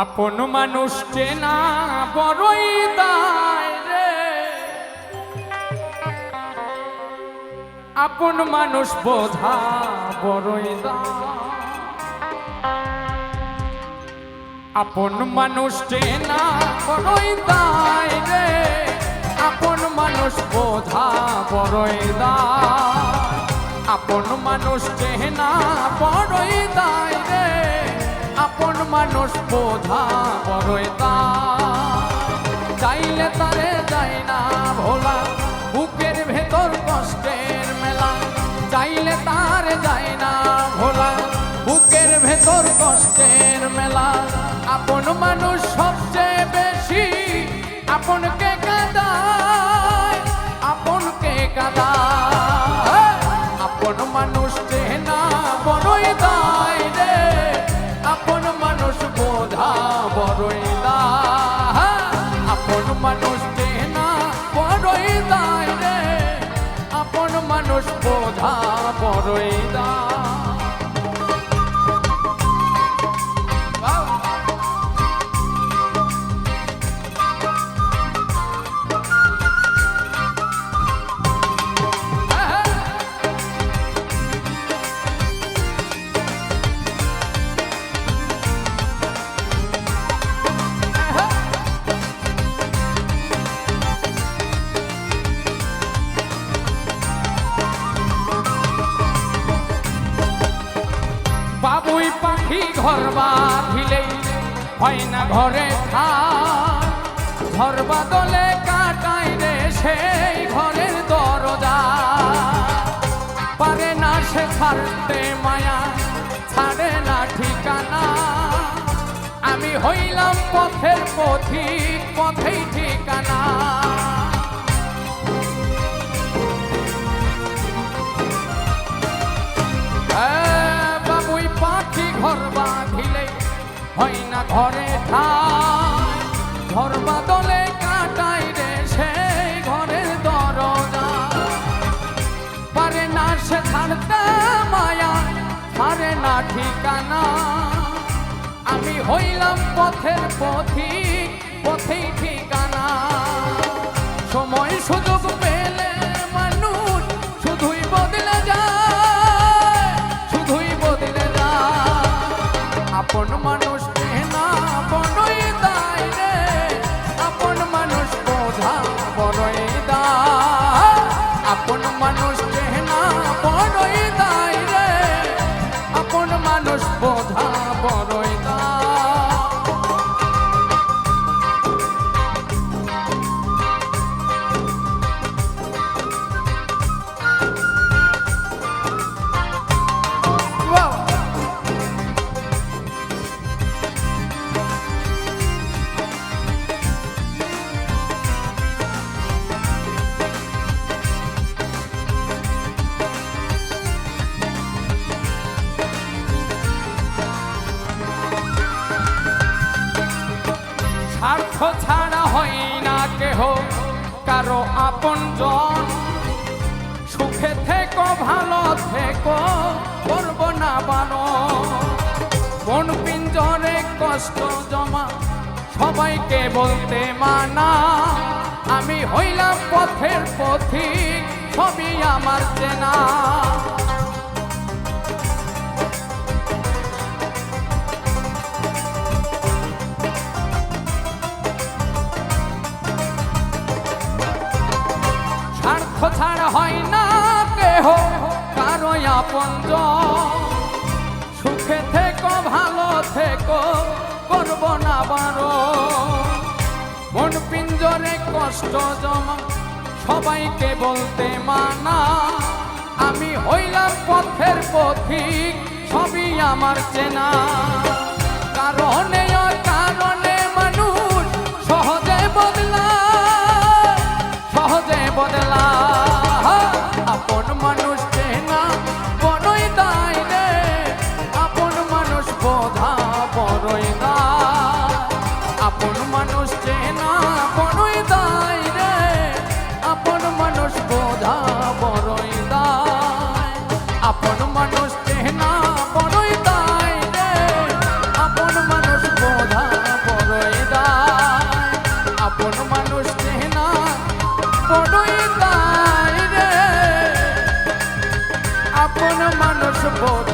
আপন মানুষ চেনা বড়ই দায় রে, আপন মানুষ বোঝা বড়ই দায়। আপন মানুষ চেনা বড়ই দায় রে, আপন মানুষ বোঝা বড়ই দায়। আপন মানুষ চেনা বড়ই দায় রে, আপন মানুষ বোঝা বড়ই দায়। চাইলে তারে যায় না ভোলা, বুকের ভেতর কষ্টের মেলা। চাইলে তারে যায় না ভোলা, বুকের ভেতর কষ্টের মেলা। আপন মানুষ সবচেয়ে বেশি আপনকে কাঁদায়, আপনকে কাঁদায়। আপন মানুষ চেনা বড়ই দায় রে, আপন মানুষ বোঝা বড়ই দায়। আপন মানুষ চেনা বড়ই দায় রে, আপন মানুষ বোঝা বড়ই দায়। বাবুই পাখি ঘর বাঁধিলেই হয় না ঘরে ঠাই। ঘর বাদলে কাটাই রে সেই ঘরের দরজা। পারে না সে ছাড়তে মায়া, ছাড়ে না ঠিকানা। আমি হইলাম পথের পথিক, পথেই ঠিকানা। ঘর বাঁধিলেই হয় না ঘরে ঠাই। ঘর বাদলে কাটাই রে সেই ঘরের দরজা। পারে না সে ছাড়তে মায়া, ছাড়ে না ঠিকানা। আমি হইলাম পথের পথিক, পথেই ঠিকানা। সময় সুযোগ পেলে মানুষ শুধুই বদলে যায়, শুধুই বদলে যায়। আপন মানুষ চেনা বড়ই দায় রে, আপন মানুষ বোঝা বড়ই দায়। আপন মানুষ চেনা বড়ই দায় রে, আপন মানুষ বোঝা বড়ই দায়। স্বার্থ ছাড়া হয় না কেহ কারো আপনজন। সুখে থেকো ভালো থেকো, করব না বারণ। কোন পিঞ্জরে কষ্ট জমা সবাইকে বলতে মানা। আমি হইলাম পথের পথিক, সবই আমার চেনা। স্বার্থ ছাড়া হয় না কেহ কারো আপনজন। সুখে থেকো ভালো থেকো, করব না বারণ। মন পিঞ্জরে কষ্ট জমা সবাইকে বলতে মানা। আমি হইলাম পথের পথিক, সবই আমার চেনা। কারণে কারণে মানুষ সহজে বদলায়, সহজে বদলা। আপন মানুষ চেনা বড়ই দায় রে, আপন মানুষ বোঝা বড়ই দায়। আপন মানুষ চেনা বড়ই দায় রে, আপন মানুষ বোঝা বড়ই দায়। আপন মানুষ চেনা বড়ই দায় রে, আপন মানুষ বোঝা বড়ই তাই রে আপন মানুষ বোধ